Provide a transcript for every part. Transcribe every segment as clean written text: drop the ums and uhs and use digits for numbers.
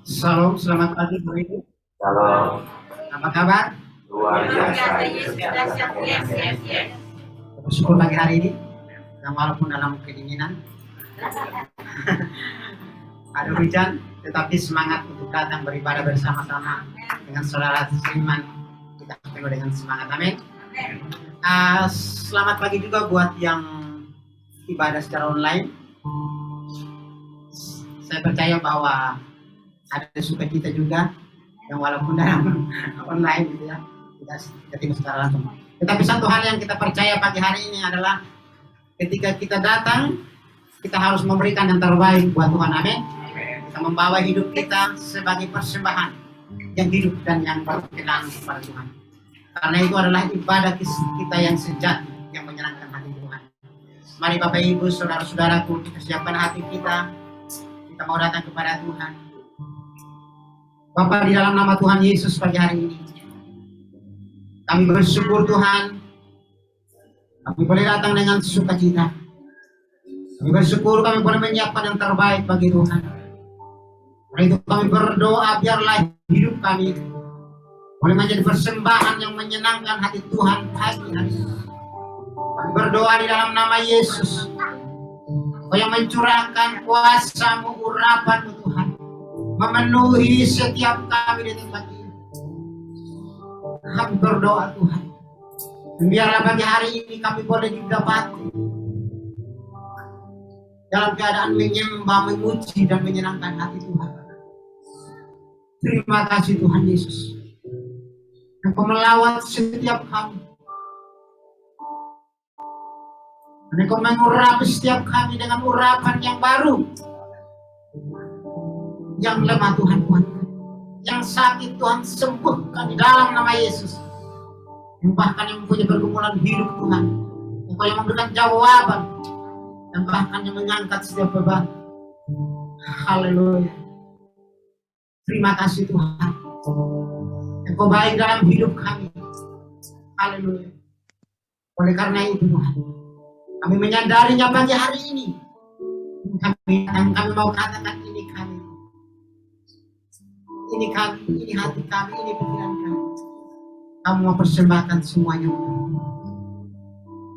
Shalom, selamat pagi Bu Ibu. Shalom. Apa kabar? Luar biasa. Bersyukur pagi hari ini, yang walaupun dalam kedinginan, ada hujan, tetapi semangat untuk datang beribadah bersama-sama dengan saudara seiman. Kita penuh dengan semangat, amin. Selamat pagi juga buat yang ibadah secara online. Saya percaya bahwa ada sukacita juga yang walaupun dalam online gitu ya, kita ketemu secara langsung. Tetapi satu hal yang kita percaya pagi hari ini adalah ketika kita datang, kita harus memberikan yang terbaik buat Tuhan, amin. Kita membawa hidup kita sebagai persembahan yang hidup dan yang berkenan kepada Tuhan. Karena itu adalah ibadah kita yang sejati, yang menyenangkan hati Tuhan. Mari Bapak Ibu, saudara-saudaraku, kita siapkan hati kita. Kita mau datang kepada Tuhan. Bapa, di dalam nama Tuhan Yesus pagi hari ini, kami bersyukur Tuhan, kami boleh datang dengan sukacita. Kami bersyukur kami boleh menyiapkan yang terbaik bagi Tuhan. Karena itu kami berdoa biarlah hidup kami boleh menjadi persembahan yang menyenangkan hati Tuhan pagi hari ini. Kami berdoa di dalam nama Yesus, Kau yang mencurahkan kuasa-Mu, urapan-Mu Tuhan, memenuhi setiap kami di tempat ini. Kami berdoa Tuhan, biarlah pagi hari ini kami boleh didapati dalam keadaan menyembah, memuji dan menyenangkan hati Tuhan. Terima kasih Tuhan Yesus, Engkau melawat setiap kami. Engkau mengurapi setiap kami dengan urapan yang baru. Yang lemah Tuhan kuatkan, yang sakit Tuhan sembuhkan di dalam nama Yesus. Bahkan yang mempunyai pergumulan hidup Tuhan, Engkau yang memberikan jawaban, dan bahkan yang mengangkat setiap beban. Haleluya. Terima kasih Tuhan, Engkau baik dalam hidup kami. Haleluya. Oleh karena itu Tuhan, kami menyadarinya pagi hari ini. Kami mau katakan ini kami. Ini kami, ini hati kami, ini pikiran kami. Kamu mau persembahkan semuanya.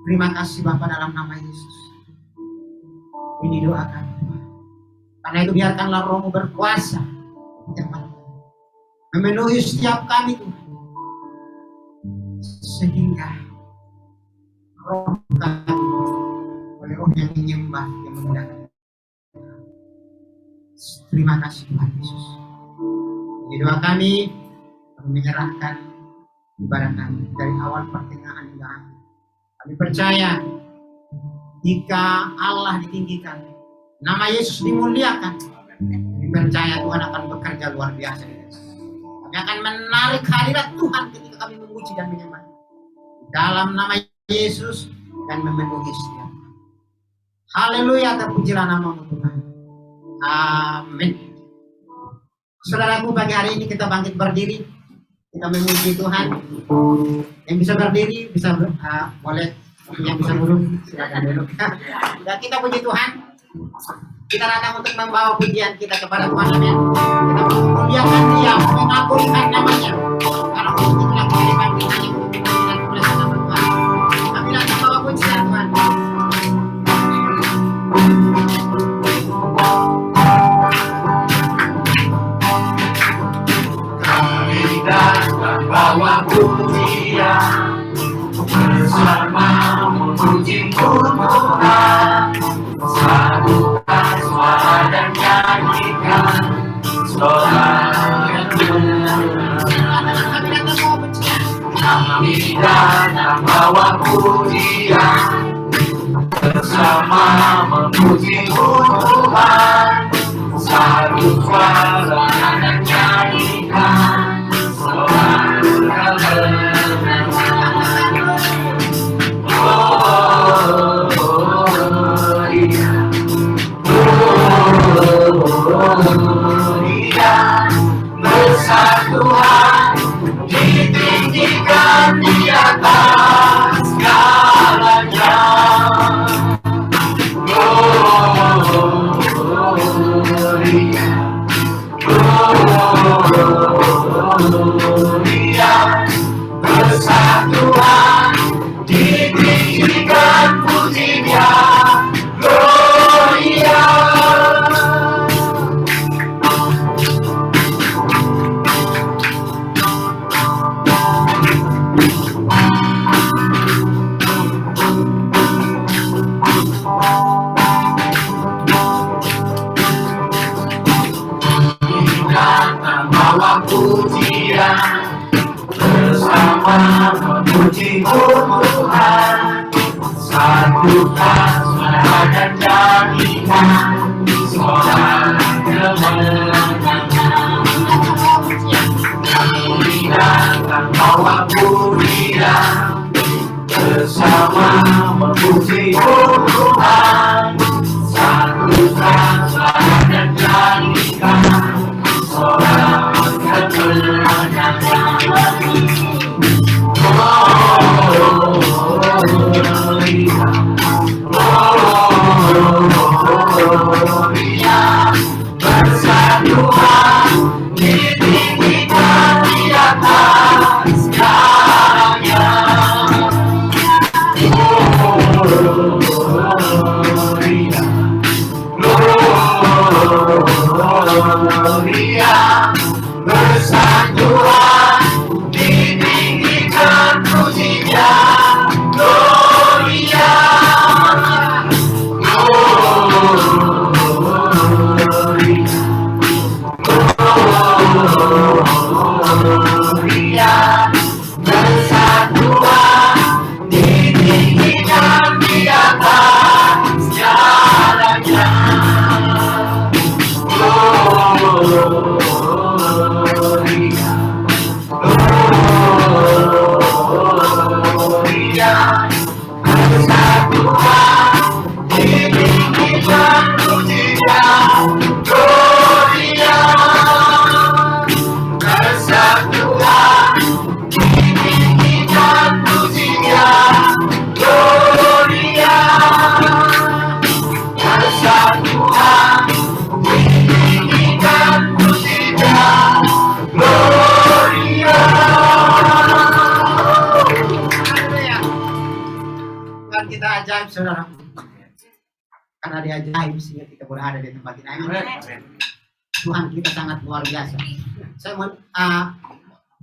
Terima kasih Bapa dalam nama Yesus. Ini doa kami Tuhan. Karena itu biarkanlah Roh-Mu berkuasa, memenuhi setiap kami Tuhan. Sehingga Roh kami oleh Roh yang menyembah, yang memudahkan. Terima kasih Tuhan Yesus. Ini doa kami menyerahkan ibadah kami dari awal pertengahan hingga akhir. Kami percaya jika Allah ditinggikan, nama Yesus dimuliakan, kami percaya Tuhan akan bekerja luar biasa. Kami akan menarik hadirat Tuhan ketika kami memuji dan menyembah dalam nama Yesus dan memenuhi setiap. Haleluya, terpujilah nama-Mu Tuhan. Amin. Saudaraku, pagi hari ini kita bangkit berdiri, kita memuji Tuhan. Yang bisa berdiri bisa boleh, yang bisa duduk silakan duduk. Dan kita puji Tuhan. Kita datang untuk membawa pujian kita kepada Tuhan, amin. Kita memuliakan Dia, mengagungkan namanya. Karena untuk itulah kami dipanggil hanya untuk memuji dan memuliakan nama Tuhan. Kami datang membawa pujian Tuhan. Bawa pujian bersama memuji Tuhan, satukan suara dan nyanyikan sorak kami datang bawa pujian bersama memuji Tuhan, satu suara dan nyanyikan besar Tuhan, ditinggikan di atas segalanya. Persatuan ditinggikan pujinya, Gloria. Kita bawa pujian bersama memuji Tuhan, satukan suara dan nyanyikan suara kemenangan. Kita akan bawa pujian bersama memuji Tuhan, satukan suara dan nyanyikan suara kemenangan. Persatuan ditinggikan di atas segalanya. Gloria, persatuan ditinggikan pujinya, Gloria. Gloria, persatuan ditinggikan di atas segalanya. Gloria, Gloria, persatuan ditinggikan pujinya, Gloria. Persatuan ditinggikan pujinya, Gloria. Persatuan ditinggikan pujinya, Gloria. Tuhan kita ajaib, saudara. Karena dia ajaib sehingga kita berada di tempat ini. Amin. Tuhan kita sangat luar biasa. Saya mau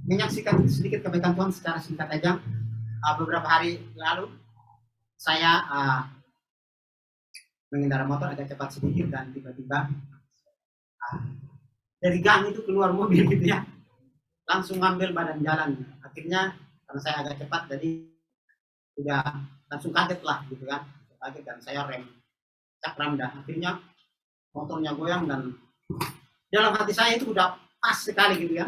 menyaksikan sedikit kebaikan Tuhan secara singkat aja. Beberapa hari lalu saya mengendarai motor agak cepat sedikit dan tiba-tiba dari gang itu keluar mobil gitu ya, langsung ngambil badan jalan. Akhirnya karena saya agak cepat jadi udah langsung kaget lah gitu kan, kaget dan saya rem cakram dan akhirnya motornya goyang dan dalam hati saya itu udah pas sekali gitu ya,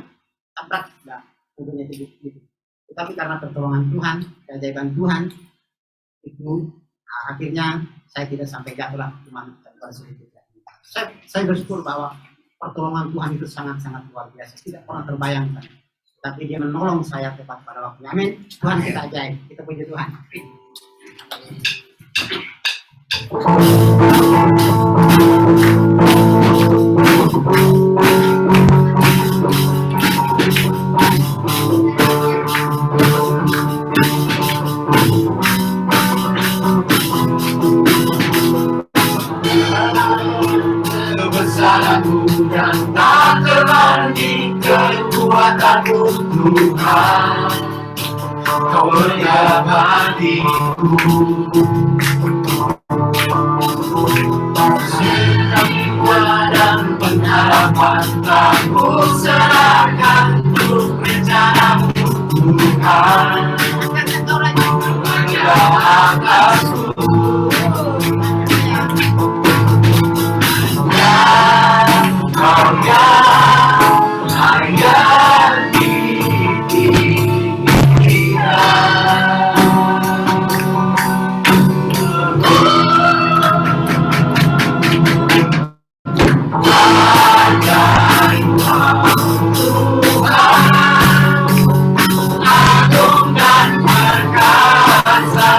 tabrak dah mobilnya gitu. Tetapi karena pertolongan Tuhan, keajaiban Tuhan itu akhirnya saya tidak sampai jatuh lah, cuma terluka sedikit. Saya bersyukur bahwa pertolongan Tuhan itu sangat-sangat luar biasa, tidak pernah terbayangkan. Tapi dia menolong saya tepat pada waktunya. Amin. Tuhan kita ajaib, kita puji Tuhan. Kebesaranmu dan tak terlandi kekuatanmu Tuhan, Kau menyabadiku. Jiwa dan pengharapan tak kuserahkan untuk rencanamu Tuhan, bekerja atasku. Kau yang layak Agung dan perkasa,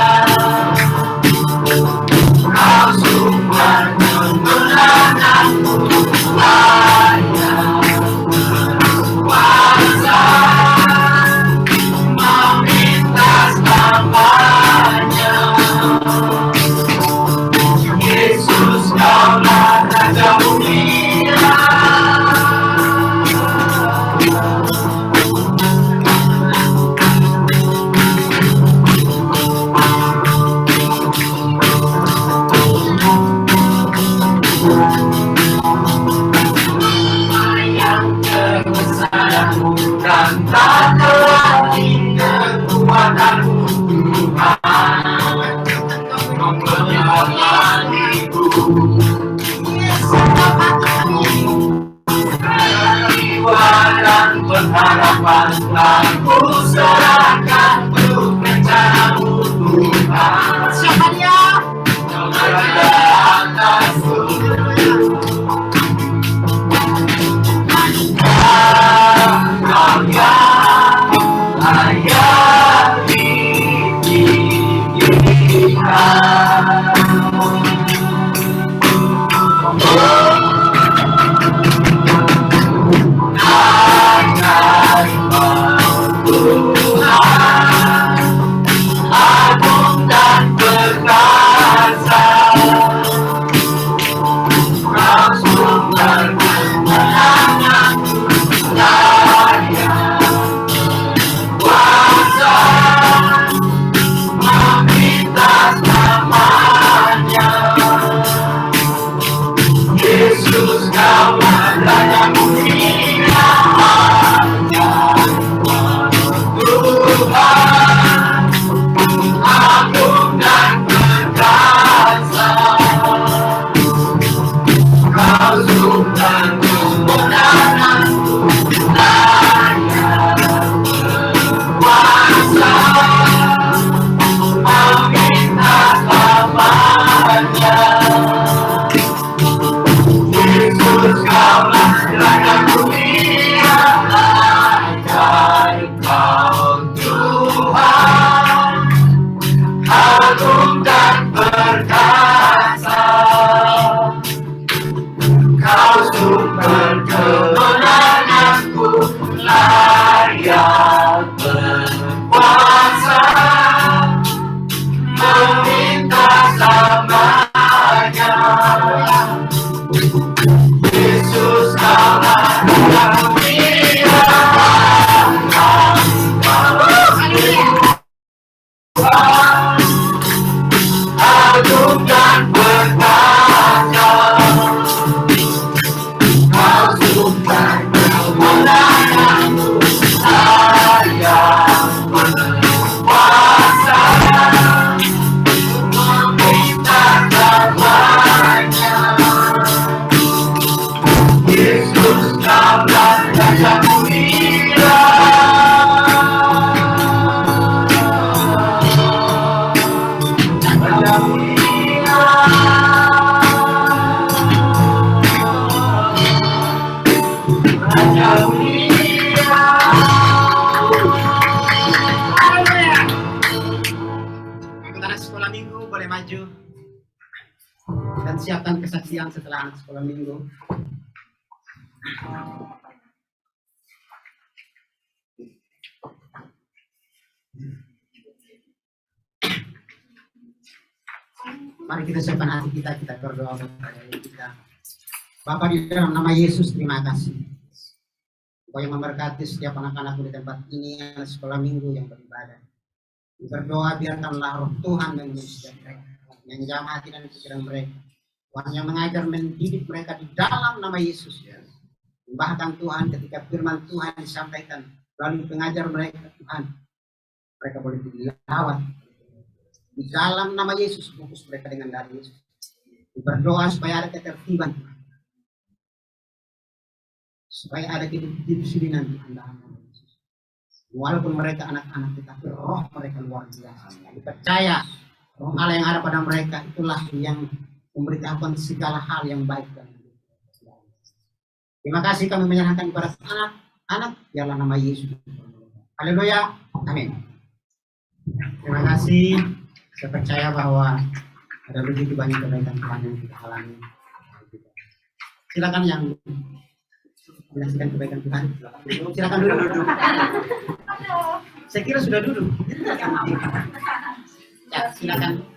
Kuasamu dan tak lagi kekuatanmu Tuhan menyerahkanku jiwa dan pengharapan telah ku serahkan untuk rencanamu Tuhan. Siapa dia? Berada atasku agung dan perkasa, kau sumber kemenanganku, layak kuasa meminta namanya. Yesus kau Raja mulia, Tuhan agung dan perkasa, kau sumber kemenanganku, layak kuasa meminta namanya. Yesus kaulah Raja mulia, ajaib kau Tuhan, agung dan perkasa, kau sumber kemenanganku, layak berkuasa meminta samanya. Yesus kaulah Raja mulia, agung dan perkasa, kau sumber kemenanganku, layak berkuasa meminta namanya. Yesus kaulah Raja mulia, Raja mulia, Raja mulia. Anak sekolah minggu boleh maju dan siapkan kesaksian setelah anak sekolah minggu. Mari kita siapkan hati kita, kita berdoa kepada kita. Bapa di dalam nama Yesus, terima kasih. Kau yang memberkati setiap anak-anakku di tempat ini, anak sekolah minggu yang beribadah. Berdoa biarkanlah roh Tuhan memenuhi setiap mereka, menjamah hati dan pikiran mereka. Tuhan yang mengajar mendidik mereka di dalam nama Yesus. Bahkan Tuhan ketika firman Tuhan disampaikan melalui pengajar mereka, Tuhan, mereka boleh dilawat. Di dalam nama Yesus, bungkus mereka dengan darah Yesus. Berdoa supaya ada ketertiban, supaya ada kedisiplinan di dalam nama Yesus. Walaupun mereka anak-anak, tetapi roh mereka luar biasa. Kami percaya roh Allah yang ada pada mereka itulah yang memberitahukan segala hal yang baik dan buruk. Terima kasih kami menyerahkan kepada anak-anak dalam nama Yesus. Haleluya. Amin. Terima kasih. Saya percaya bahwa ada begitu banyak kebaikan Tuhan yang kita alami. Silakan yang menyaksikan kebaikan Tuhan. Silakan duduk. Saya kira sudah duduk. Ya, silakan.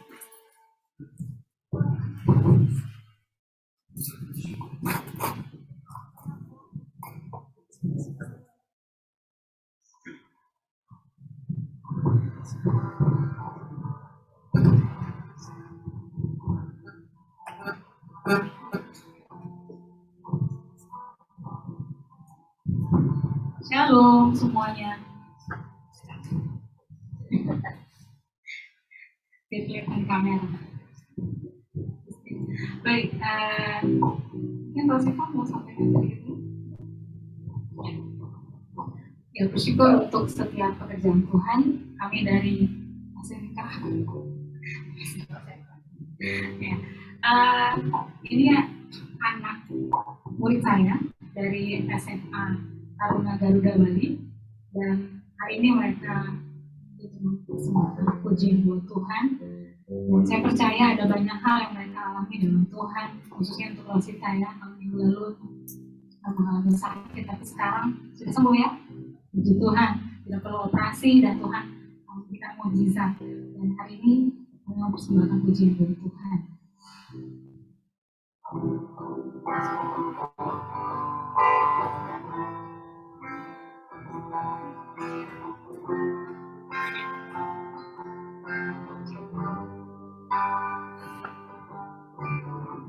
Shalom semuanya. Biar kelihatan kamera. Baik, mungkin Mbak Siva mau sampaikan sedikit. Ya, bersyukur untuk setiap pekerjaan Tuhan. Kami dari SMK. Ya, ini anak murid saya dari SMA Taruna Garuda Bali, dan hari ini mereka mempersembahkan pujian buat Tuhan. Dan saya percaya ada banyak hal yang mereka alami dalam Tuhan, khususnya untuk Rosita ya. Minggu lalu mengalami sakit, tapi sekarang sudah sembuh ya. Puji Tuhan, tidak perlu operasi dan Tuhan memberikan mukjizat. Dan hari ini kami mempersembahkan pujian buat Tuhan.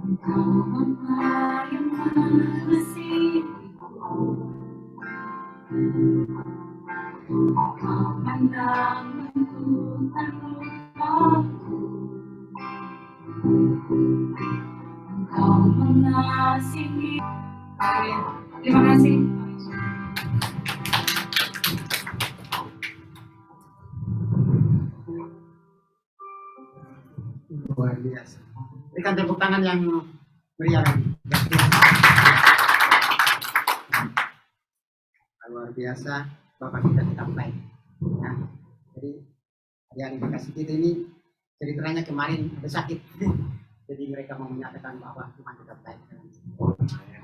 Engkau Bapa yang mengasihiku, Engkau pandang bentukan lukaku, Engkau mengasihi. Terima kasih. Luar biasa. Berikan tepuk tangan yang meriah lagi. Luar biasa, Bapak kita tetap baik. Nah, jadi adik-adik kasih kita ini ceritanya kemarin ada sakit. Jadi mereka mau menyatakan bahwa Tuhan tetap baik.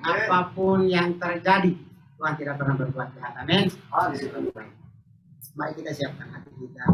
Apapun yang terjadi, Tuhan tidak pernah berbuat jahat. Amin. Mari kita siapkan hati kita.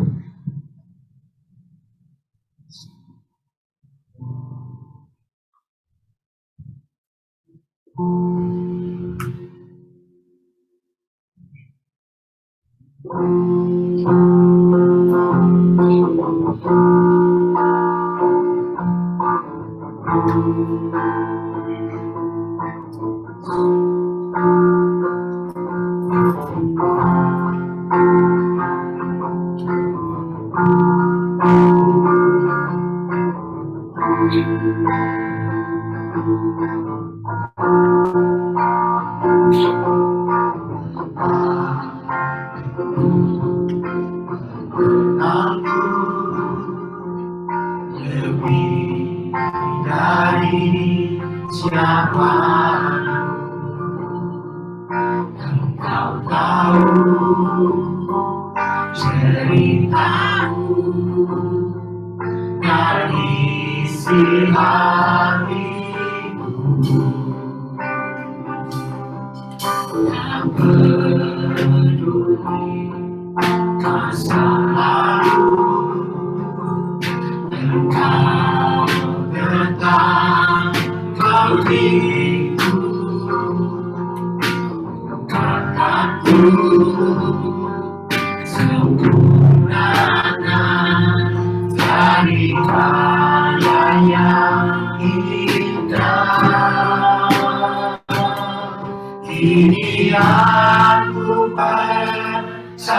Kini aku percaya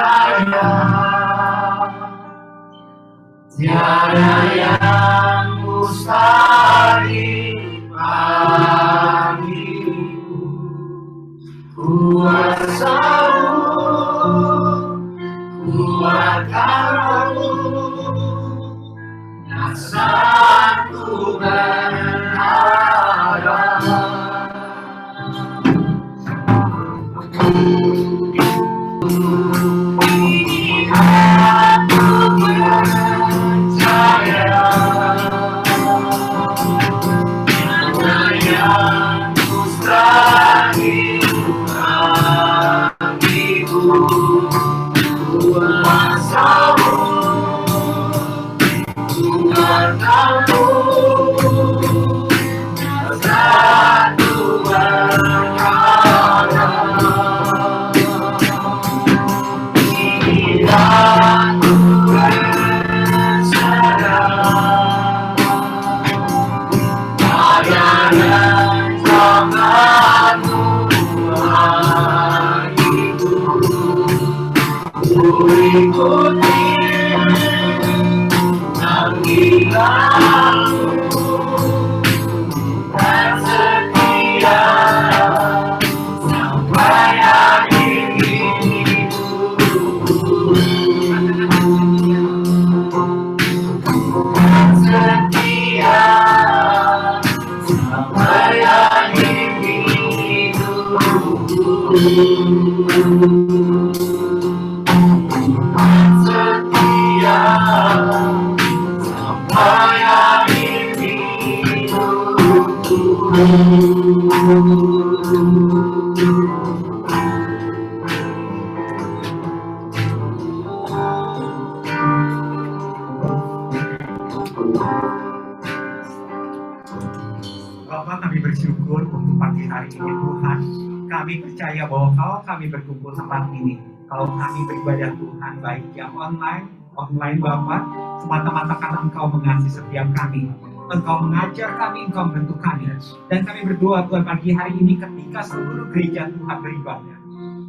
tiada yang mustahil bagiku. Kuasa-Mu, kuatkan-Mu, rasaku berharap. ikuti panggilanmu dan setia sampai akhir hidupku. Setia sampai akhir hidupku. Setia sampai akhir hidupku. Bapak, kami bersyukur untuk pagi hari ini Tuhan. Kami percaya bahwa kalau kami berkumpul tempat ini, kalau kami beribadah Tuhan, baik yang offline Bapak, semata-mata karena Engkau mengasihi setiap kami. Engkau mengajar kami, Engkau membentuk kami. Dan kami berdoa Tuhan pagi hari ini ketika seluruh gereja Tuhan beribadah.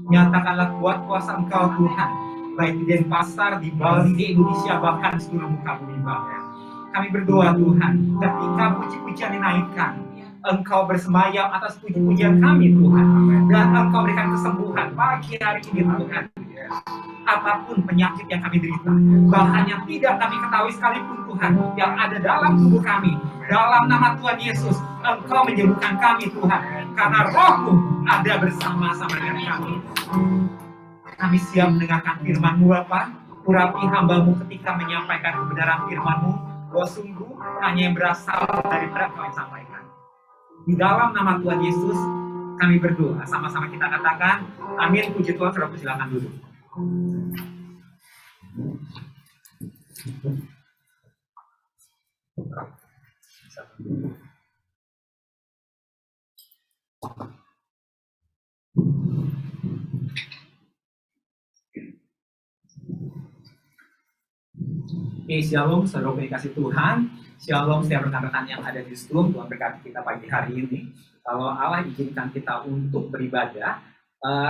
Nyatakanlah kuat kuasa Engkau Tuhan, baik di Denpasar, di Bali, di Indonesia, bahkan seluruh muka bumi Bapak. Kami berdoa Tuhan, ketika puji-pujian dinaikkan, Engkau bersemayam atas puji-pujian kami Tuhan, dan Engkau berikan kesembuhan pagi hari ini Tuhan. Apapun penyakit yang kami derita, bahkan yang tidak kami ketahui sekalipun Tuhan, yang ada dalam tubuh kami, dalam nama Tuhan Yesus, Engkau menyembuhkan kami Tuhan, karena Roh-Mu ada bersama-sama dengan kami. Kami siap mendengarkan firman-Mu Bapa. Urapi hamba-Mu ketika menyampaikan kebenaran firman-Mu, bahwa sungguh hanya yang berasal dari Kau yang sampaikan. Di dalam nama Tuhan Yesus, kami berdoa. Sama-sama kita katakan, amin. Puji Tuhan, saudara silakan duduk. Oke, shalom, saudara kasih Tuhan. Shalom setiap rekan-rekan yang ada di Zoom. Tuhan berkati kita pagi hari ini. Kalau Allah izinkan kita untuk beribadah,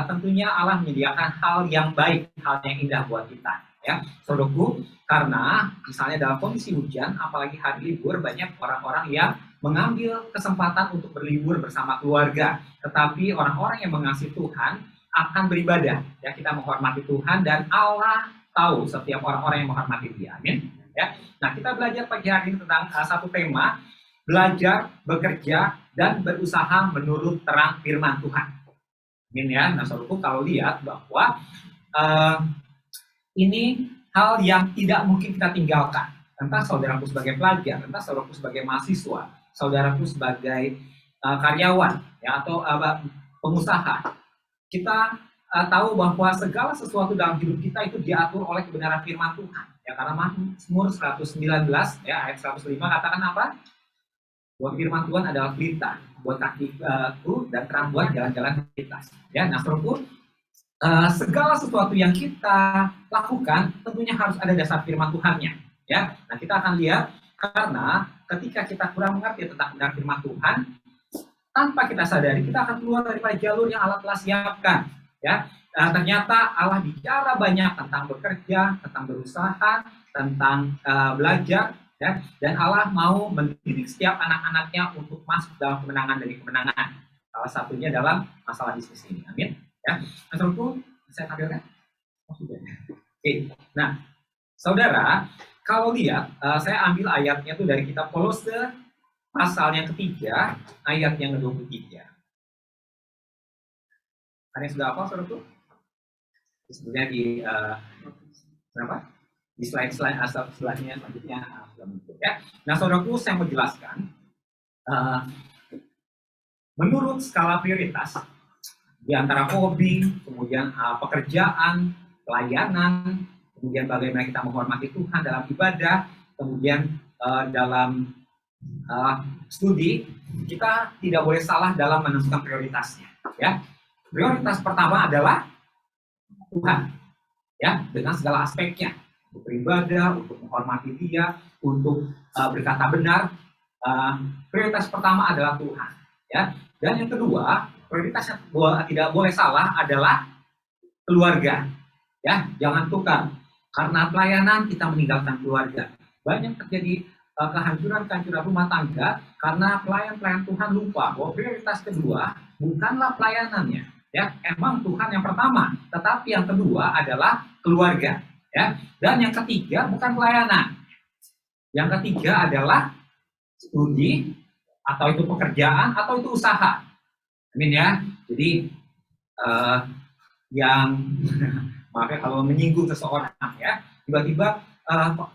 tentunya Allah menyediakan hal yang baik, hal yang indah buat kita. Ya, saudaraku, karena misalnya dalam kondisi hujan, apalagi hari libur, banyak orang-orang yang mengambil kesempatan untuk berlibur bersama keluarga. Tetapi orang-orang yang mengasihi Tuhan akan beribadah. Ya, kita menghormati Tuhan dan Allah tahu setiap orang-orang yang menghormati Dia. Amin. Ya. Nah, kita belajar pagi hari ini tentang satu tema, belajar, bekerja, dan berusaha menurut terang firman Tuhan. Amin ya. Nah, saudaraku, kalau lihat bahwa ini hal yang tidak mungkin kita tinggalkan. Entah saudaraku sebagai pelajar, entah saudaraku sebagai mahasiswa, saudaraku sebagai karyawan, ya, atau pengusaha. Kita tahu bahwa segala sesuatu dalam hidup kita itu diatur oleh kebenaran firman Tuhan. Ya, karena Mazmur 119 ya ayat 105 katakan apa? Bahwa firman Tuhan adalah pelita buat kakiku dan terang buat jalan-jalan kita. Ya, nah saudaraku, segala sesuatu yang kita lakukan tentunya harus ada dasar firman Tuhannya. Ya, nah kita akan lihat karena ketika kita kurang mengerti tentang kebenaran firman Tuhan, tanpa kita sadari kita akan keluar daripada jalur yang Allah telah siapkan. Ya, ternyata Allah bicara banyak tentang bekerja, tentang berusaha, tentang belajar, ya, dan Allah mau mendidik setiap anak-anaknya untuk masuk dalam kemenangan demi kemenangan. Salah satunya dalam masalah bisnis ini. Amin. Ya, saudaraku, saya tampilkan. Oke, nah, saudara, kalau lihat, saya ambil ayatnya tuh dari kitab Kolose pasal yang ketiga, ayat yang ke-23. Ada yang sudah apa, saudaraku? Sebenarnya di berapa? Di slide-slide asal selanjutnya sudah muncul ya. Nah, saudaraku, saya mau jelaskan menurut skala prioritas di antara hobi, kemudian pekerjaan, pelayanan, kemudian bagaimana kita menghormati Tuhan dalam ibadah, kemudian dalam studi, kita tidak boleh salah dalam menentukan prioritasnya. Ya, prioritas pertama adalah Tuhan, ya, dengan segala aspeknya, untuk beribadah, untuk menghormati Dia, untuk berkata benar. Prioritas pertama adalah Tuhan, ya. Dan yang kedua, prioritas yang tidak boleh salah adalah keluarga, Ya, jangan tukar. Karena pelayanan kita meninggalkan keluarga. Banyak terjadi kehancuran-kehancuran rumah tangga karena pelayan-pelayan Tuhan lupa bahwa prioritas kedua bukanlah pelayanannya. Ya, emang Tuhan yang pertama, tetapi yang kedua adalah keluarga. Ya, dan yang ketiga bukan pelayanan. Yang ketiga adalah studi, atau itu pekerjaan, atau itu usaha. Amin ya. Jadi yang maaf ya kalau menyinggung seseorang ya, tiba-tiba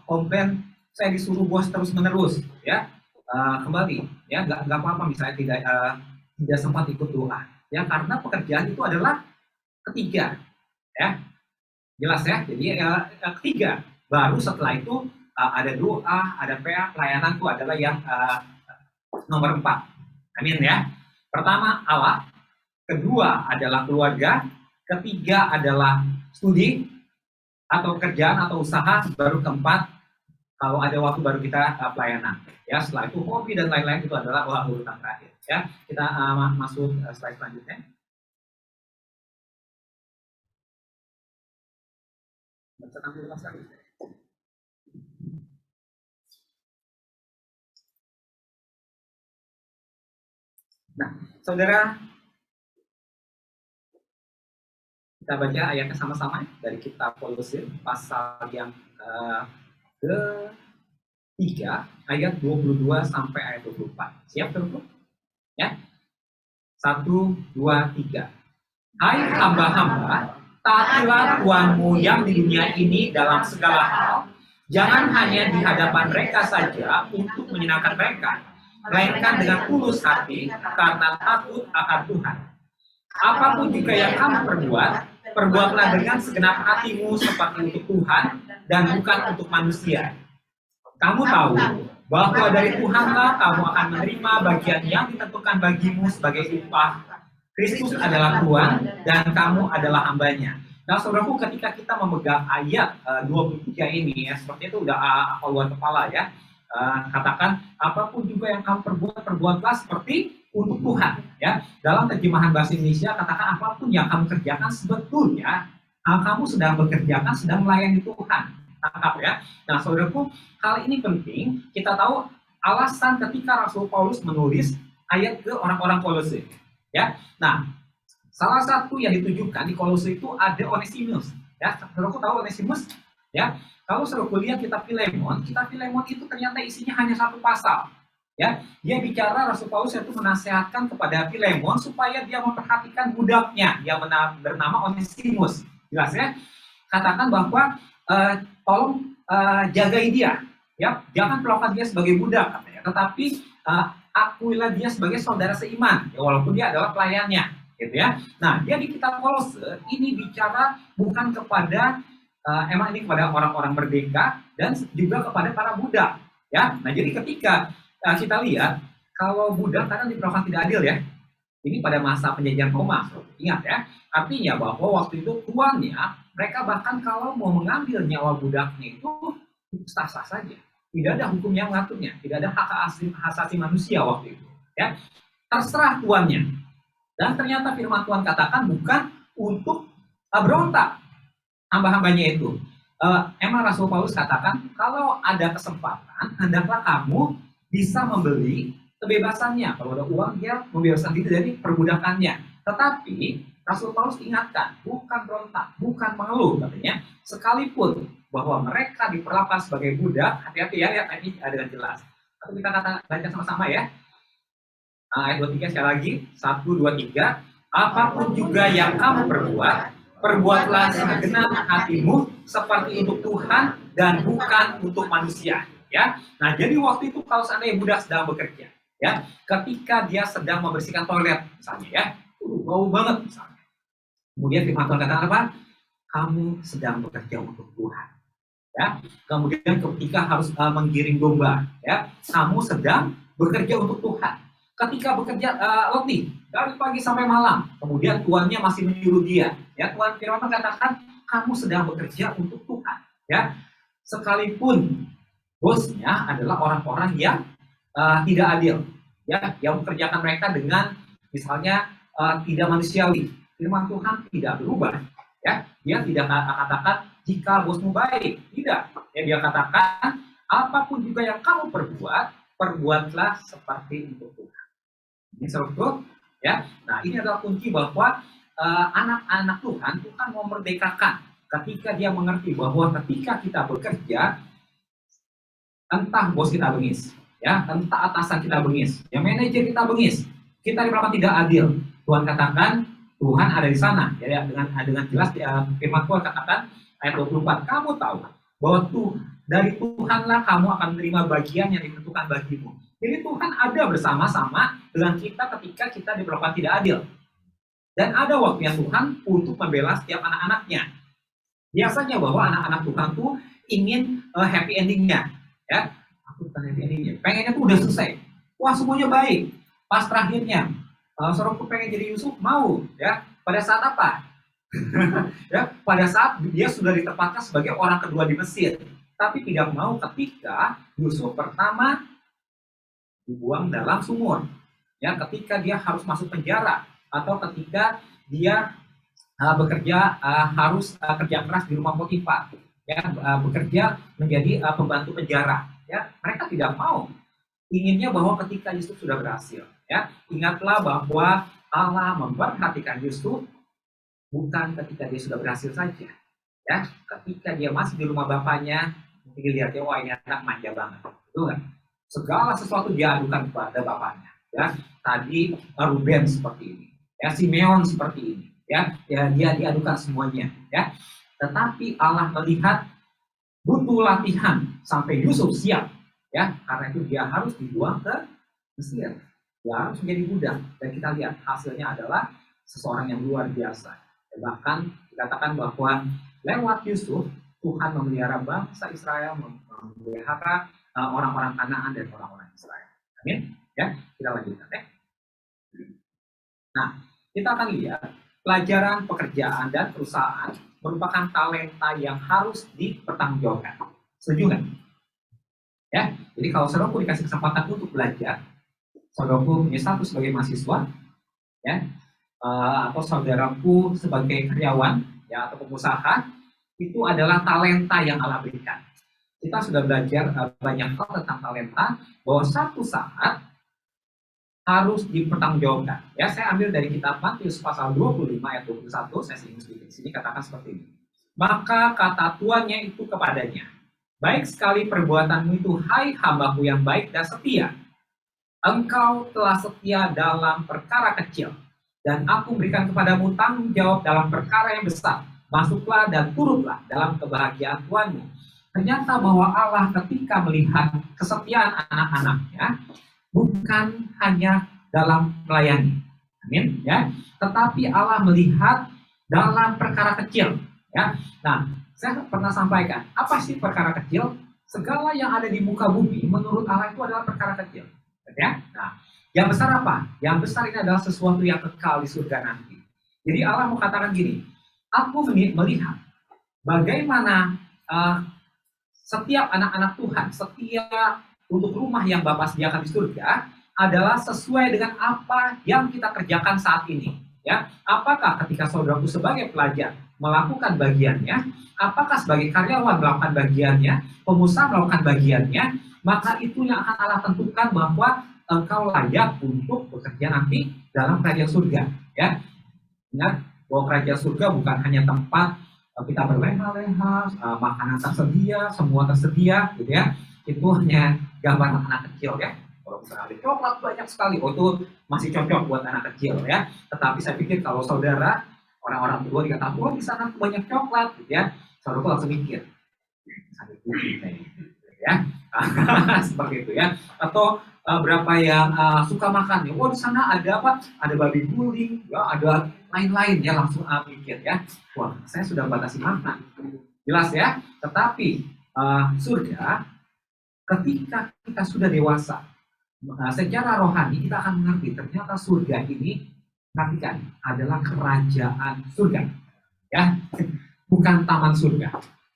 komplain saya disuruh bos terus menerus ya, kembali ya nggak apa-apa misalnya tidak sempat ikut doa ya, karena pekerjaan itu adalah ketiga ya, jelas ya. Jadi ketiga, baru setelah itu ada doa, ada PA, pelayanan itu adalah yang nomor 4. Amin ya. Pertama Allah, kedua adalah keluarga, ketiga adalah studi atau kerjaan atau usaha, baru keempat kalau ada waktu baru kita pelayanan. Ya, setelah itu hobi dan lain-lain itu adalah urutan terakhir. Ya, kita masuk slide selanjutnya. Nah, saudara, kita baca ayatnya sama-sama dari kitab Kolose pasal yang ke-3 ayat 22 sampai ayat 24. Siap teman-teman? Ya. 1, 2, 3. Hai hamba-hamba, taatilah tuanmu yang di dunia ini dalam segala hal. Jangan hanya di hadapan mereka saja untuk menyenangkan mereka, melainkan dengan tulus hati karena takut akan Tuhan. Apapun juga yang kamu perbuat, perbuatlah dengan segenap hatimu seperti untuk Tuhan dan bukan untuk manusia. Kamu tahu bahwa dari Tuhanlah kamu akan menerima bagian yang ditentukan bagimu sebagai upah. Kristus adalah Tuhan dan kamu adalah hambanya. Nah, saudaraku, ketika kita memegang ayat 23 ini, ya, seperti itu udah luar kepala ya. Katakan apapun juga yang kamu perbuat, perbuatlah seperti untuk Tuhan. Ya, dalam terjemahan bahasa Indonesia katakan apapun yang kamu kerjakan sebetulnya kamu sedang bekerjakan, sedang melayani Tuhan. Tangkap ya. Nah, saudaraku, hal ini penting. Kita tahu alasan ketika Rasul Paulus menulis ayat ke orang-orang Kolose. Ya, nah, salah satu yang ditujukan di Kolose itu ada Onesimus. Ya, saudaraku tahu Onesimus? Ya, kalau saudaraku lihat kitab Filemon itu ternyata isinya hanya 1 pasal. Ya, dia bicara Rasul Paulus itu menasehatkan kepada Filemon supaya dia memperhatikan budaknya yang bernama Onesimus. Jelas ya? Katakan bahwa tolong jagai dia, ya, jangan perlakukan dia sebagai budak, katanya, tetapi akuilah dia sebagai saudara seiman, ya, walaupun dia adalah pelayannya, gitu ya. Nah, dia di kitab Kolose ini bicara bukan kepada emang ini kepada orang-orang merdeka dan juga kepada para budak, ya. Nah, jadi ketika kita lihat kalau budak kadang diperlakukan tidak adil ya. Ini pada masa penjajahan Roma, ingat ya. Artinya bahwa waktu itu tuannya, mereka bahkan kalau mau mengambil nyawa budaknya itu sah-sah saja. Tidak ada hukum yang mengaturnya, tidak ada hak asasi manusia waktu itu. Ya, terserah tuannya. Dan ternyata firman Tuhan katakan bukan untuk berontak hamba-hambanya itu. Emang Rasul Paulus katakan kalau ada kesempatan, hendaklah kamu bisa membeli kebebasannya. Kalau ada uang, dia membebaskan diri dari perbudakannya. Tetapi Rasul Paulus ingatkan, bukan berontak, bukan mengeluh, katanya. Sekalipun bahwa mereka diperlakukan sebagai budak, hati-hati ya, lihat ini ada jelas. Atau kita baca sama-sama ya. Ayat 23 sekali lagi, 1, 2, 3. Apapun juga yang kamu perbuat, perbuatlah segenap hatimu seperti untuk Tuhan dan bukan untuk manusia. Ya, nah jadi waktu itu kalau seandainya budak sedang bekerja, ya, ketika dia sedang membersihkan toilet, misalnya ya, bau banget misalnya. Kemudian firman Tuhan katakan apa? Kamu sedang bekerja untuk Tuhan. Ya, kemudian ketika harus menggiring domba, ya, kamu sedang bekerja untuk Tuhan. Ketika bekerja letih dari pagi sampai malam, kemudian tuannya masih menyuruh dia, ya, Tuhan firman katakan kamu sedang bekerja untuk Tuhan. Ya, sekalipun bosnya adalah orang-orang yang tidak adil, ya, yang mengerjakan mereka dengan misalnya tidak manusiawi. Firman Tuhan tidak berubah. Ya, dia tidak katakan jika bosmu baik, tidak. Ya, dia katakan apapun juga yang kamu perbuat, perbuatlah seperti untuk Tuhan. Ini seru, ya. Nah, ini adalah kunci bahwa anak-anak Tuhan mau merdekakan ketika dia mengerti bahwa ketika kita bekerja, entah bos kita bengis, ya, entah atasan kita bengis, ya manajer kita bengis, kita diperlakukan tidak adil. Tuhan katakan Tuhan ada di sana, ya, dengan jelas firman Tuhan katakan ayat 24, kamu tahu bahwa dari Tuhanlah kamu akan menerima bagian yang ditentukan bagimu. Jadi Tuhan ada bersama-sama dengan kita ketika kita diperlakukan tidak adil. Dan ada waktunya Tuhan untuk membela setiap anak-anaknya. Biasanya bahwa anak-anak Tuhan tuh ingin happy endingnya, ya. Aku bukan happy endingnya, pengennya tuh udah selesai. Wah, semuanya baik. Pas terakhirnya, saudaraku pengen jadi Yusuf, mau, ya. Pada saat apa? Ya, pada saat dia sudah ditempatkan sebagai orang kedua di Mesir, tapi tidak mau ketika Yusuf pertama dibuang dalam sumur, ya, ketika dia harus masuk penjara, atau ketika dia bekerja harus kerja keras di rumah Potifar, ya, bekerja menjadi pembantu penjara, ya, mereka tidak mau. Inginnya bahwa ketika Yusuf sudah berhasil, ya, ingatlah bahwa Allah memperhatikan Yusuf bukan ketika dia sudah berhasil saja, ya, ketika dia masih di rumah bapaknya, mungkin dilihatnya, wah ini anak manja banget, betul nggak? Segala sesuatu dia adukan kepada bapaknya, ya. Tadi Ruben seperti ini, ya, Simeon seperti ini, ya, dia diadukan semuanya, ya. Tetapi Allah melihat butuh latihan sampai Yusuf siap, ya, karena itu dia harus dibuang ke Mesir, dia harus menjadi budak, dan kita lihat hasilnya adalah seseorang yang luar biasa. Bahkan dikatakan bahwa lewat Yusuf Tuhan memelihara bangsa Israel, memelihara orang-orang Kanaan dan orang-orang Israel. Amin. Ya, kita lanjutkan, ya. Nah, kita akan lihat pelajaran pekerjaan dan perusahaan merupakan talenta yang harus dipertanggungjawabkan. Setuju nggak? Ya, jadi kalau saudaraku dikasih kesempatan untuk belajar, saudaraku punya status sebagai mahasiswa, ya, atau saudaraku sebagai karyawan, ya, atau pengusaha, itu adalah talenta yang Allah berikan. Kita sudah belajar banyak hal tentang talenta, bahwa satu saat harus dipertanggungjawabkan. Ya, saya ambil dari kitab Matius pasal 25 ayat 21, saya singgung sedikit. Di sini katakan seperti ini. Maka kata tuannya itu kepadanya, baik sekali perbuatanmu itu, hai hambaku yang baik dan setia. Engkau telah setia dalam perkara kecil, dan aku berikan kepadamu tanggung jawab dalam perkara yang besar. Masuklah dan turutlah dalam kebahagiaan Tuhanmu. Ternyata bahwa Allah ketika melihat kesetiaan anak-anaknya, bukan hanya dalam melayani, amin, ya, tetapi Allah melihat dalam perkara kecil, ya. Nah, saya pernah sampaikan, apa sih perkara kecil? Segala yang ada di muka bumi menurut Allah itu adalah perkara kecil, ya. Nah, yang besar apa? Yang besar ini adalah sesuatu yang kekal di surga nanti. Jadi Allah mau katakan gini, aku melihat bagaimana setiap anak-anak Tuhan, setiap untuk rumah yang Bapa sediakan di surga adalah sesuai dengan apa yang kita kerjakan saat ini. Ya, apakah ketika saudaraku sebagai pelajar melakukan bagiannya, apakah sebagai karyawan melakukan bagiannya, pengusaha melakukan bagiannya, maka itu yang akan Allah tentukan bahwa engkau layak untuk bekerja nanti dalam kerajaan surga. Ya, ingat bahwa kerajaan surga bukan hanya tempat kita berleha-leha, makanan tersedia, semua tersedia, gitu ya. Itu hanya gambar anak kecil, ya. Kalau misalnya ada coklat banyak sekali, oh itu masih cocok buat anak kecil, ya. Tetapi saya pikir kalau saudara, orang-orang tua dikatakan, oh di sana banyak coklat, gitu ya. Saudara langsung mikir, ya. Seperti itu, ya. Atau berapa yang suka makan, ya. Oh di sana ada apa? Ada babi guling, ya, ada lain-lain, ya, langsung mikir, ya. Wah, saya sudah batasi makan. Jelas, ya. Tetapi surga, ketika kita sudah dewasa, secara rohani kita akan mengerti ternyata surga ini, perhatikan, adalah kerajaan surga, ya, bukan taman surga.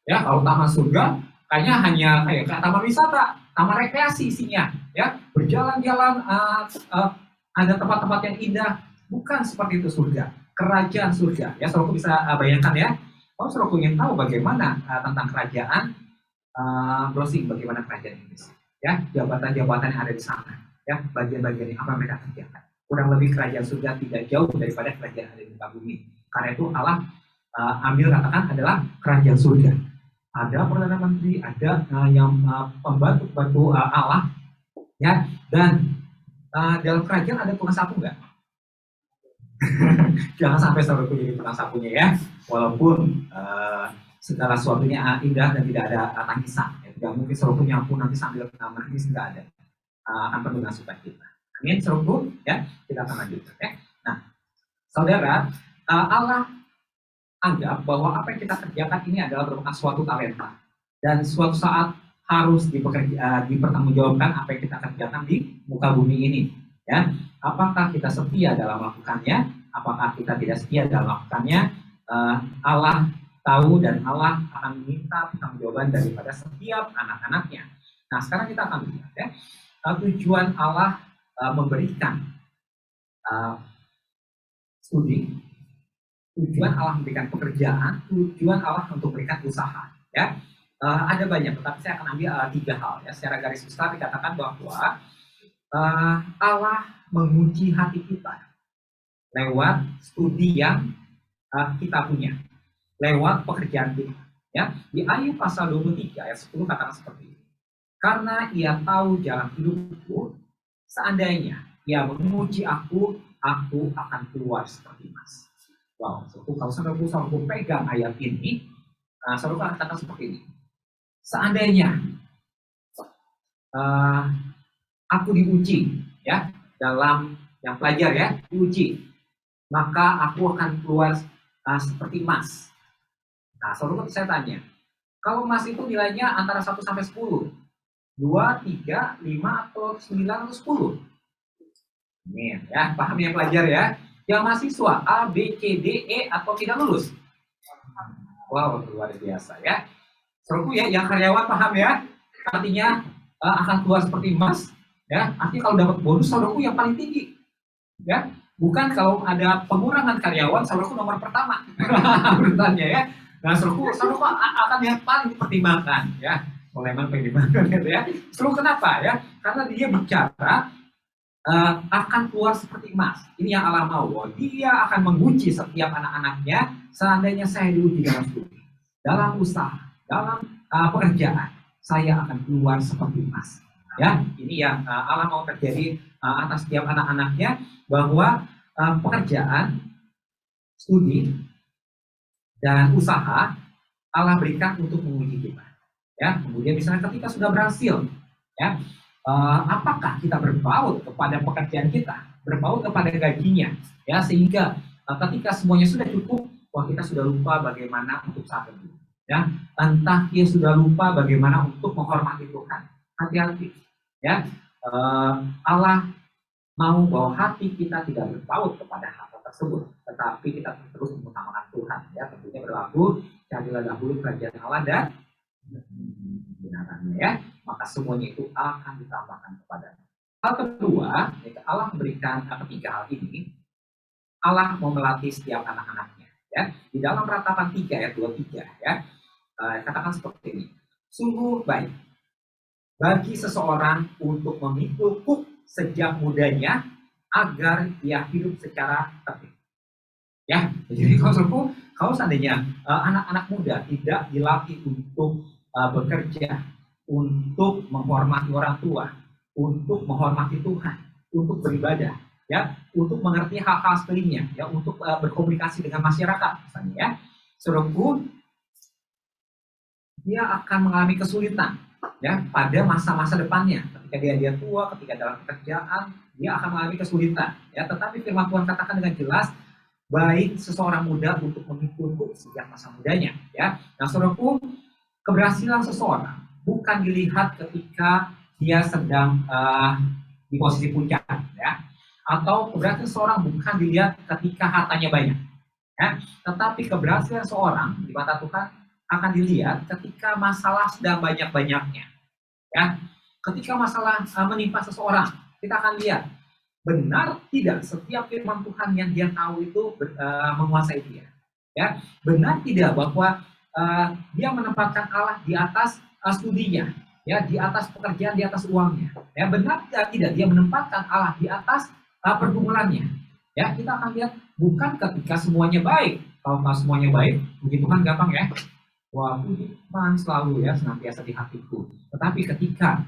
Ya, kalau taman surga kayaknya hanya kayak taman wisata, taman rekreasi isinya, ya, berjalan-jalan, ada tempat-tempat yang indah, bukan seperti itu surga. kerajaan surga. Ya, saudaraku bisa bayangkan ya. Kalau saudaraku ingin tahu bagaimana tentang kerajaan browsing, bagaimana kerajaan Inggris, ya, jabatan-jabatan yang ada di sana, ya, bagian-bagian apa yang mereka kerjakan. Kurang lebih kerajaan surga tidak jauh daripada kerajaan yang ada di muka bumi. Karena itu Allah ambil katakan adalah kerajaan surga. Ada perdana menteri, ada yang pembantu-pembantu Allah, ya, dan dalam kerajaan ada tukang sapu nggak? Jangan sampai saudaraku jadi tukang sapunya ya, walaupun segala sesuatunya indah dan tidak ada tangisan. Ya. Tidak mungkin saudaraku nyapu nanti sambil nangis, tidak ada. Akan penuh dengan sukacita. Amin, saudaraku. Ya, kita akan lanjutkan. Ya. Nah, saudara, Allah anggap bahwa apa yang kita kerjakan ini adalah merupakan suatu talenta dan suatu saat harus dipertanggungjawabkan apa yang kita kerjakan di muka bumi ini. Ya, apakah kita setia dalam melakukannya? Apakah kita tidak setia dalam melakukannya? Allah tahu dan Allah akan meminta pertanggungjawaban daripada setiap anak-anaknya. Nah, sekarang kita akan lihat ya, tujuan Allah memberikan studi, tujuan Allah memberikan pekerjaan, tujuan Allah untuk memberikan usaha. Ya, ada banyak, tetapi saya akan ambil 3 hal. Ya, secara garis besar dikatakan bahwa Allah menguji hati kita lewat studi yang kita punya, lewat pekerjaan kita. Ya, di Ayub pasal 23 ayat 10 katakan seperti ini. Karena ia tahu jalan hidupku, seandainya ia menguji aku akan keluar seperti emas. Wow, kalau saudaraku pegang ayat ini, saudaraku akan katakan seperti ini. Seandainya aku diuji, ya, dalam yang pelajar ya, diuji, maka aku akan keluar seperti emas. Nah, saudara, saya tanya, kalau emas itu nilainya antara 1 sampai 10, 2, 3, 5, atau 9, atau 10? Ini ya, paham yang pelajar ya? Yang mahasiswa A, B, C, D, E, atau tidak lulus? Wow, luar biasa ya. Saudaraku ya, yang karyawan paham ya? Artinya akan keluar seperti emas. Ya, artinya kalau dapat bonus saudaraku yang paling tinggi. Ya, bukan kalau ada pengurangan karyawan saudaraku nomor pertama. Urutannya ya. Nah, saudaraku akan yang paling dipertimbangkan ya. Mulai pertimbangan gitu ya. Saudaraku kenapa ya? Karena dia bicara akan keluar seperti emas. Ini yang Allah mau. Dia akan menguji setiap anak-anaknya seandainya saya diuji dalam studi, dalam usaha, dalam pekerjaan, saya akan keluar seperti emas. Ya, ini yang Allah mau terjadi atas setiap anak-anaknya, bahwa pekerjaan, studi, dan usaha Allah berikan untuk menguji kita. Ya, kemudian misalnya ketika sudah berhasil, ya, apakah kita berpaut kepada pekerjaan kita, berpaut kepada gajinya, ya, sehingga ketika semuanya sudah cukup, wah, kita sudah lupa bagaimana untuk saat itu. Ya, entah dia sudah lupa bagaimana untuk menghormati Tuhan. Hati-hati. Ya, Allah mau bahwa hati kita tidak berpaut kepada hal tersebut, tetapi kita terus mengutamakan Tuhan. Ya, tentunya berlaku carilah dahulu kerajaan Allah dan kebenarannya, ya, maka semuanya itu akan ditambahkan kepadanya. Hal kedua, Allah memberikan ketiga hal ini. Allah mau melatih setiap anak-anaknya. Ya, di dalam Ratapan 3 ayat 23 ya, katakan seperti ini. Sungguh baik bagi seseorang untuk memikul kuk sejak mudanya agar ia hidup secara tertib. Ya, jadi kalau seandainya anak-anak muda tidak dilatih untuk bekerja, untuk menghormati orang tua, untuk menghormati Tuhan, untuk beribadah, ya, untuk mengerti hal-hal sekelilingnya, ya, untuk berkomunikasi dengan masyarakat, misalnya, ya, saudaraku, dia akan mengalami kesulitan, ya, pada masa-masa depannya. Ketika dia tua, ketika dalam pekerjaan, dia akan mengalami kesulitan, ya. Tetapi firman Tuhan katakan dengan jelas, baik seseorang muda untuk memikul kuk sejak masa mudanya, ya. Nah, saudaraku, keberhasilan seseorang bukan dilihat ketika dia sedang di posisi puncak, ya, atau keberhasilan seseorang bukan dilihat ketika hartanya banyak, ya, tetapi keberhasilan seseorang di mata Tuhan akan dilihat ketika masalah sedang banyak-banyaknya, ya. Ketika masalah menimpa seseorang, kita akan lihat benar tidak setiap firman Tuhan yang dia tahu itu menguasai dia? Ya, benar tidak bahwa dia menempatkan Allah di atas studinya, ya, di atas pekerjaan, di atas uangnya? Ya, benar tidak dia menempatkan Allah di atas pergumulannya? Ya, kita akan lihat bukan ketika semuanya baik. Kalau semuanya baik, puji Tuhan gampang ya. Wah, puji Tuhan selalu ya senantiasa di hatiku. Tetapi ketika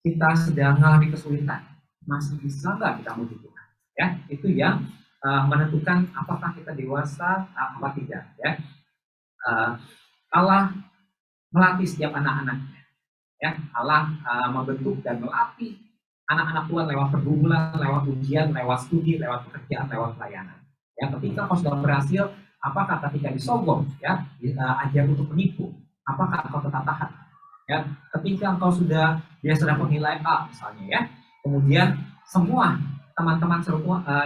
kita sedang mengalami kesulitan, masih bisa nggak kita muji Tuhan? Ya, itu yang menentukan apakah kita dewasa apa tidak. Ya, Allah melatih setiap anak-anaknya. Ya, Allah membentuk dan melatih anak-anak Tuhan lewat pergumulan, lewat ujian, lewat studi, lewat pekerjaan, lewat pelayanan. Ya, ketika kau sudah berhasil, apakah ketika disogok, ya, ajar untuk menipu, apakah kau tetap tahan? Ya, ketika engkau dia sudah menilai A misalnya, ya, kemudian semua teman-teman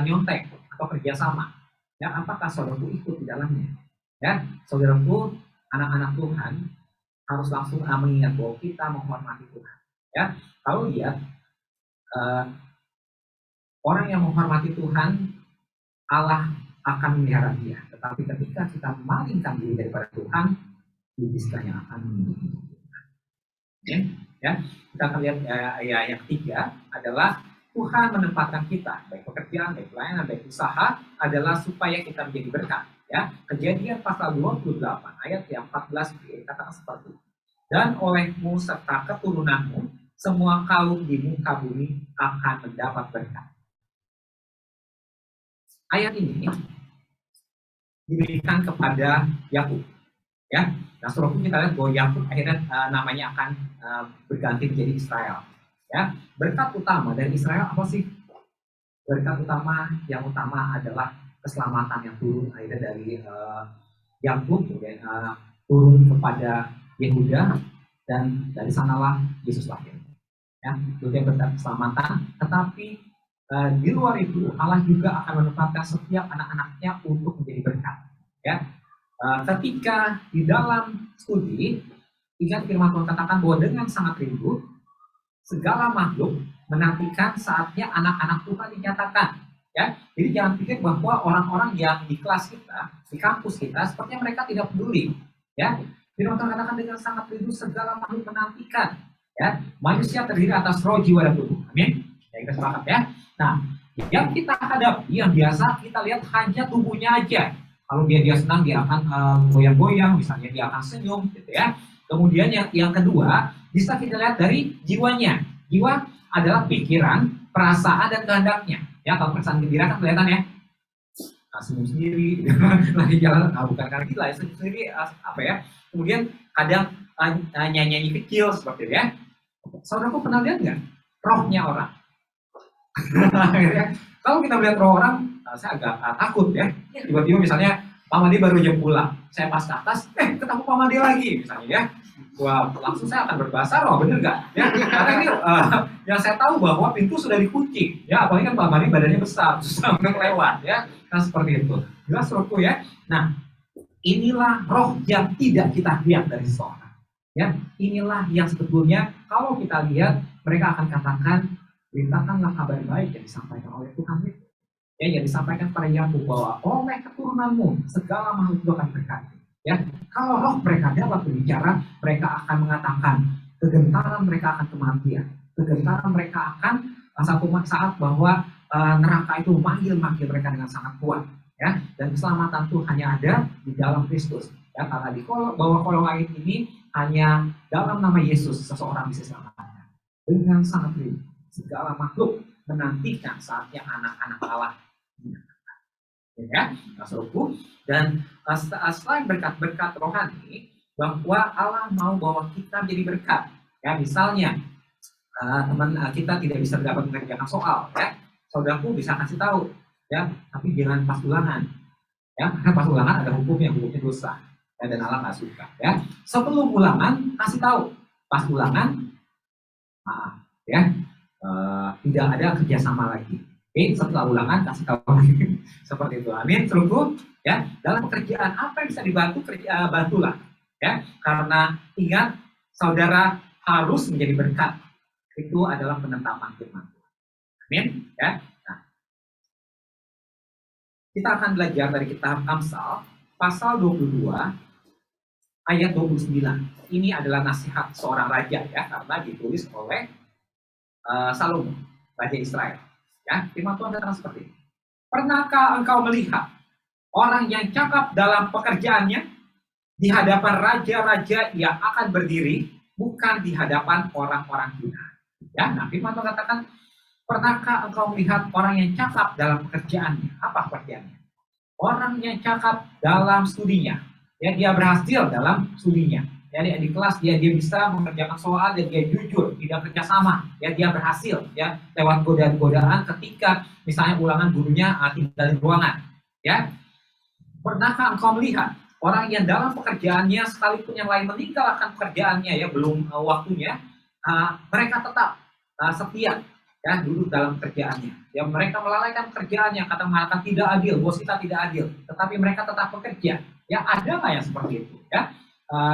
nyontek atau kerjasama, ya, apakah saudaraku ikut di dalamnya? Ya, saudaraku, anak-anak Tuhan harus langsung mengingat bahwa kita menghormati Tuhan. Ya, kalau lihat orang yang menghormati Tuhan, Allah akan memelihara dia. Tetapi ketika kita memalingkan diri daripada Tuhan, iblisnya akan membunuh. Ya, kita akan lihat yang ketiga adalah Tuhan menempatkan kita, baik pekerjaan, baik pelayanan, baik usaha, adalah supaya kita menjadi berkat. Ya, Kejadian pasal 28 ayat yang 14 dikatakan seperti itu. Dan olehmu serta keturunanmu, semua kaum di muka bumi akan mendapat berkat. Ayat ini diberikan kepada Yakub. Ya, nah saudaraku, kita lihat bahwa Yakub akhirnya namanya akan berganti menjadi Israel. Ya, berkat utama dari Israel apa sih? Berkat utama yang utama adalah keselamatan yang turun akhirnya dari Yakub, kemudian turun kepada Yehuda, dan dari sanalah Yesus lahir. Ya, itu yang berkat keselamatan. Tetapi di luar itu Allah juga akan menempatkan setiap anak-anaknya untuk menjadi berkat. Ya, ketika di dalam studi, ingat firman Tuhan katakan bahwa dengan sangat rindu segala makhluk menantikan saatnya anak-anak Tuhan dinyatakan. Ya, jadi jangan pikir bahwa orang-orang yang di kelas kita, di kampus kita, sepertinya mereka tidak peduli. Ya, firman Tuhan katakan dengan sangat rindu segala makhluk menantikan. Ya, manusia terdiri atas roh, jiwa, dan tubuh. Amin. Ya, kita sepakat ya. Nah, yang kita hadapi, yang biasa kita lihat hanya tubuhnya aja. Kalau dia senang, dia akan goyang-goyang, misalnya dia akan senyum, gitu ya. Kemudian yang kedua, bisa kita lihat dari jiwanya. Jiwa adalah pikiran, perasaan, dan kehendaknya. Ya, kalau perasaan gembira kan kelihatan ya. Nah, senyum sendiri, lagi jalan, bukan karena gila, senyum sendiri, apa ya. Kemudian kadang nyanyi kecil seperti itu ya. Saudaraku pernah lihat nggak rohnya orang? Kalau kita melihat roh orang, saya agak takut ya. Tiba-tiba misalnya Pak Madi baru jam pulang, saya pas ke atas, ketemu Pak Madi lagi misalnya ya. Wah, langsung saya akan berbahasa roh, bener nggak? Ya, karena ini yang saya tahu bahwa pintu sudah dikunci. Ya, apalagi kan Pak Madi badannya besar, susah untuk lewat ya. Nah, seperti itu. Jelas rohku ya. Nah, inilah roh yang tidak kita lihat dari seseorang. Ya, inilah yang sebetulnya kalau kita lihat mereka akan katakan, beritakanlah kabar baik yang disampaikan oleh Tuhan itu. Ya, yang disampaikan pada Yakub bahwa oleh keturunanmu segala makhluk itu akan berkati. Ya, kalau roh mereka dapat berbicara, mereka akan mengatakan kegentaran mereka akan kematian, kegentaran mereka akan satu saat bahwa neraka itu memanggil mereka dengan sangat kuat. Ya, dan keselamatan itu hanya ada di dalam Kristus. Ya, karena di bawah kolong langit ini hanya dalam nama Yesus seseorang bisa selamatkan. Dengan sangat rindu segala makhluk menantikan saatnya anak-anak Allah dinyatakan. Ya, saudaraku. Dan selain berkat-berkat rohani, bahwa Allah mau bahwa kita menjadi berkat. Ya, misalnya teman kita tidak bisa dapat mengerjakan soal, ya, saudaraku bisa kasih tahu, ya, tapi jangan pas ulangan, ya, karena pas ulangan ada hukumnya dosa, ya, dan Allah nggak suka, ya. Sebelum ulangan kasih tahu, pas ulangan, ya, tidak ada kerjasama lagi. Oke, setelah ulangan kasih tahu lagi, seperti itu. Amin, terus, ya, dalam pekerjaan apa yang bisa dibantu, bantulah, ya, karena ingat, saudara harus menjadi berkat. Itu adalah penetapan firman Tuhan. Amin. Ya. Nah, kita akan belajar dari kitab Amsal pasal 22 ayat 29. Ini adalah nasihat seorang raja ya, karena ditulis oleh Salomo, raja Israel. Ya, firman Tuhan katakan seperti ini. Pernahkah engkau melihat orang yang cakap dalam pekerjaannya? Di hadapan raja-raja ia akan berdiri, bukan di hadapan orang-orang hina. Ya, nah firman Tuhan katakan, pernahkah engkau melihat orang yang cakap dalam pekerjaannya? Apa pekerjaannya? Orang yang cakap dalam studinya, ya dia berhasil dalam studinya. Ya, di kelas dia bisa mengerjakan soal dan dia jujur, tidak kerjasama. Ya, dia berhasil ya lewat godaan-godaan ketika misalnya ulangan gurunya tinggal di ruangan. Ya, pernahkah engkau melihat orang yang dalam pekerjaannya sekalipun yang lain meninggalkan pekerjaannya ya belum waktunya, mereka tetap setia ya duduk dalam pekerjaannya. Ya, mereka melalaikan pekerjaannya, kata mengatakan tidak adil, bos kita tidak adil, tetapi mereka tetap bekerja. Ya, ada nggak yang seperti itu? Ya,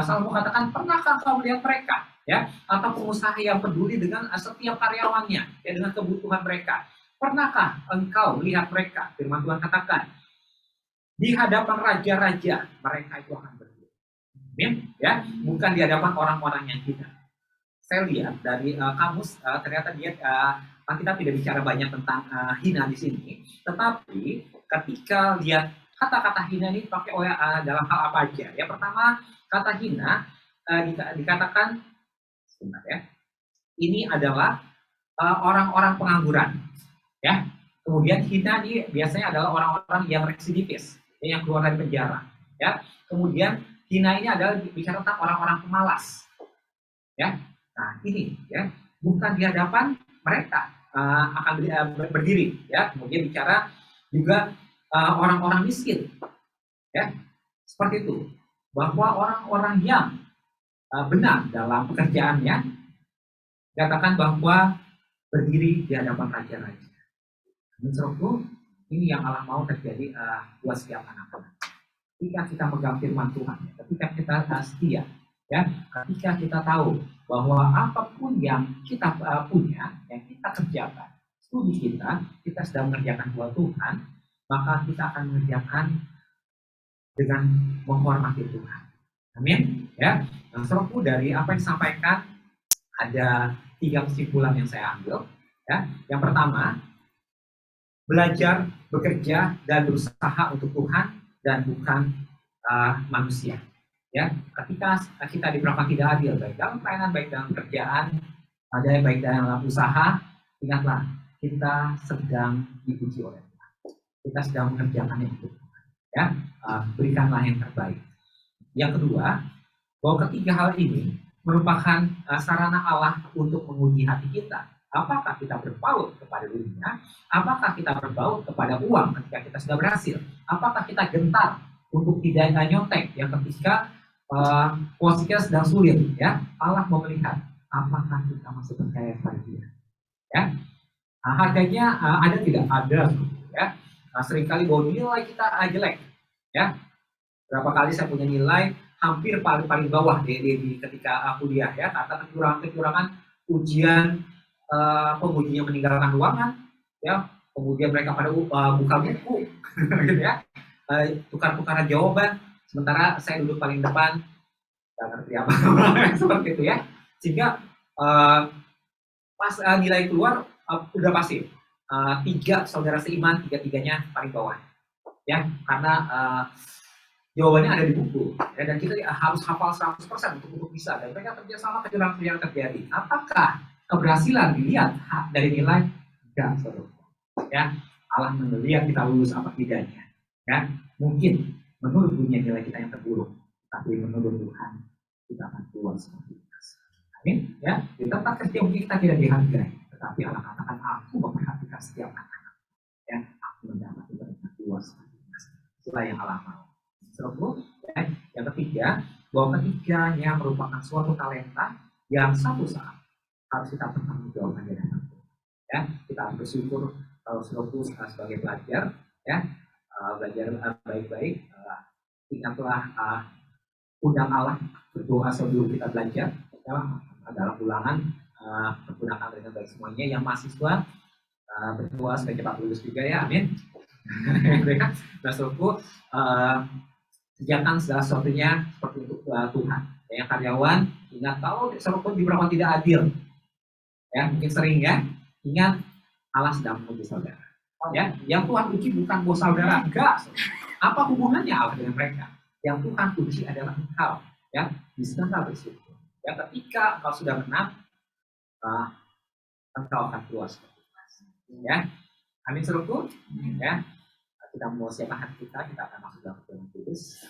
Salomo katakan, pernahkah kau melihat mereka? Ya, atau pengusaha yang peduli dengan setiap karyawannya, ya dengan kebutuhan mereka. Pernahkah engkau melihat mereka? Firman Tuhan katakan, di hadapan raja-raja mereka itu akan berdiri. Amin. Ya, bukan di hadapan orang-orang yang hina. Saya lihat dari kamus ternyata dia kita tidak bicara banyak tentang hina di sini, tetapi ketika lihat kata-kata hina ini pakai dalam hal apa aja? Ya, pertama kata hina dikatakan sebentar ya. Ini adalah orang-orang pengangguran. Ya. Kemudian hina ini biasanya adalah orang-orang yang residivis, yang keluar dari penjara. Ya. Kemudian hina ini adalah bicara tentang orang-orang pemalas. Ya. Nah, ini ya, bukan di hadapan mereka akan berdiri ya. Kemudian bicara juga orang-orang miskin. Ya. Seperti itu. Bahwa orang-orang yang benar dalam pekerjaannya katakan bahwa berdiri di hadapan raja-raja. Menurutku ini yang Allah mau terjadi buat setiap anak-anak. Ketika kita megang firman Tuhan, ketika kita setia, ya, ketika kita tahu bahwa apapun yang kita punya, yang kita kerjakan, studi kita sedang mengerjakan buat Tuhan, maka kita akan mengerjakan dengan menghormati Tuhan. Amin. Ya, serupu dari apa yang disampaikan ada 3 kesimpulan yang saya ambil. Ya, yang pertama, belajar, bekerja, dan berusaha untuk Tuhan dan bukan manusia. Ya, ketika kita diperlakukan tidak adil, baik dalam pelayanan, baik dalam kerjaan, baik dalam usaha, ingatlah kita sedang dipuji oleh Tuhan. Kita sedang mengerjakan yang itu. Ya, berikanlah yang terbaik. Yang kedua, bahwa ketiga hal ini merupakan sarana Allah untuk menguji hati kita. Apakah kita berpaut kepada dunia? Apakah kita berpaut kepada uang ketika kita sudah berhasil? Apakah kita gentar untuk tidak nyontek ya ketika posisi kita sedang sulit? Ya, Allah mau melihat apakah kita masih percaya pada Dia. Ya, harganya ada tidak? Ada. Ya, seringkali bahwa nilai kita jelek. Ya, berapa kali saya punya nilai hampir paling bawah di ketika kuliah ya, karena kecurangan ujian. Pengujinya meninggalkan ruangan, ya, kemudian mereka pada buka buku, gitu ya, tukar-tukaran jawaban, sementara saya duduk paling depan, nggak ngerti apa, seperti itu ya, sehingga pas nilai keluar udah pasti 3 saudara seiman, 3-tiganya paling bawah, ya, karena jawabannya ada di buku, ya, dan kita harus hafal 100% untuk bisa, dan mereka kerjasama kecurangan yang terjadi. Apakah keberhasilan dilihat dari nilai? Enggak, saudara. Ya, Allah melihat kita lulus apa tidaknya. Ya, mungkin menurut dunia nilai kita yang terburuk, tapi menurut Tuhan kita akan keluar seperti biasa. Amin. Ya, di tempat kerja mungkin kita tidak dihargai, tetapi Allah katakan, aku memperhatikan setiap anak-anak. Ya, aku mendapat mereka keluar seperti biasa. Itulah yang Allah mau. Saudara, ya, yang ketiga, bahwa ketiganya merupakan suatu talenta yang satu saat harus kita bertanggung di hadapan Tuhan. Ya, kita harus bersyukur kalau Saudara sebagai pelajar, ya, belajar baik-baik. Ingatlah undang Allah, berdoa sebelum kita belajar. Ya, dalam ulangan pergunakan dengan baik semuanya. Yang mahasiswa berdoa supaya cepat lulus juga ya, amin. Nah, saudaraku, kerjakan segala sesuatunya seperti untuk Tuhan. Yang karyawan, ingat kalau saudaraku diberlakukan tidak adil, ya mungkin sering ya, ingat Allah sedang menguji saudara. Ya, yang Tuhan uji bukan bos saudara, enggak. Apa hubungannya Allah dengan mereka? Yang Tuhan uji adalah engkau, ya. Bisakah bersyukur? Ya, ketika engkau sudah menang, engkau akan keluar seperti itu. Ya, amin saudaraku. Ya, kita mau siapkan hati kita akan masuk dalam pertemuan kudus.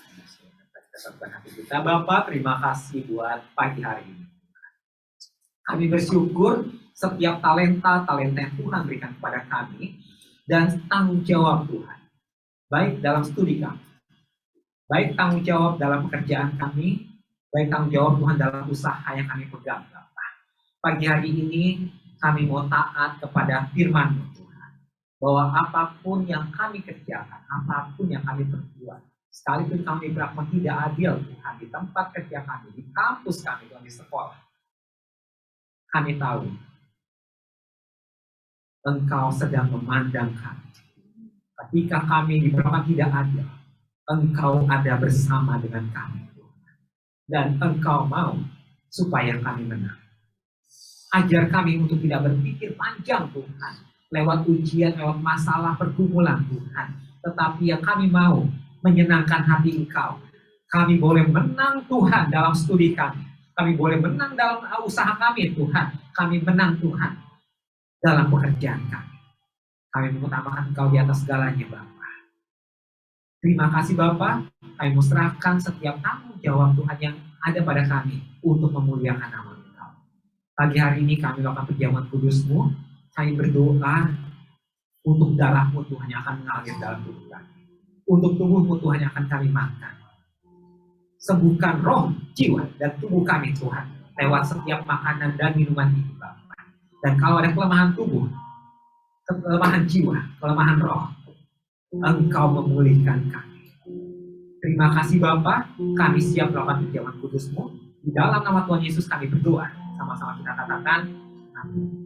Kita siapkan hati kita. Bapak, terima kasih buat pagi hari ini. Kami bersyukur setiap talenta yang Tuhan berikan kepada kami dan tanggung jawab Tuhan. Baik dalam studi kami, baik tanggung jawab dalam pekerjaan kami, baik tanggung jawab Tuhan dalam usaha yang kami pegang, Bapak. Pagi hari ini kami mau taat kepada firman Tuhan, bahwa apapun yang kami kerjakan, apapun yang kami perbuat, sekalipun kami berlaku tidak adil Tuhan di tempat kerja kami, di kampus kami, di sekolah, kami tahu Engkau sedang memandang kami. Ketika kami diperlakukan tidak adil, Engkau ada bersama dengan kami. Dan Engkau mau supaya kami menang. Ajar kami untuk tidak berpikir panjang Tuhan, lewat ujian, lewat masalah, pergumulan Tuhan. Tetapi yang kami mau menyenangkan hati Engkau. Kami boleh menang Tuhan dalam studi kami. Kami boleh menang dalam usaha kami Tuhan. Kami menang Tuhan dalam pekerjaan kami. Kami mengutamakan Engkau di atas segalanya Bapa. Terima kasih Bapa. Kami mau serahkan setiap tanggung jawab Tuhan yang ada pada kami untuk memuliakan nama Engkau. Pagi hari ini kami melakukan perjamuan kudus-Mu. Kami berdoa untuk darah-Mu Tuhan yang akan mengalir dalam tubuh kami. Untuk tubuh-Mu Tuhan yang akan kami makan. Sembuhkan roh, jiwa, dan tubuh kami Tuhan lewat setiap makanan dan minuman ini Bapa. Dan kalau ada kelemahan tubuh, kelemahan jiwa, kelemahan roh, Engkau memulihkan kami. Terima kasih Bapa, kami siap melakukan perjamuan kudus-Mu. Di dalam nama Tuhan Yesus kami berdoa. Sama-sama kita katakan, amin.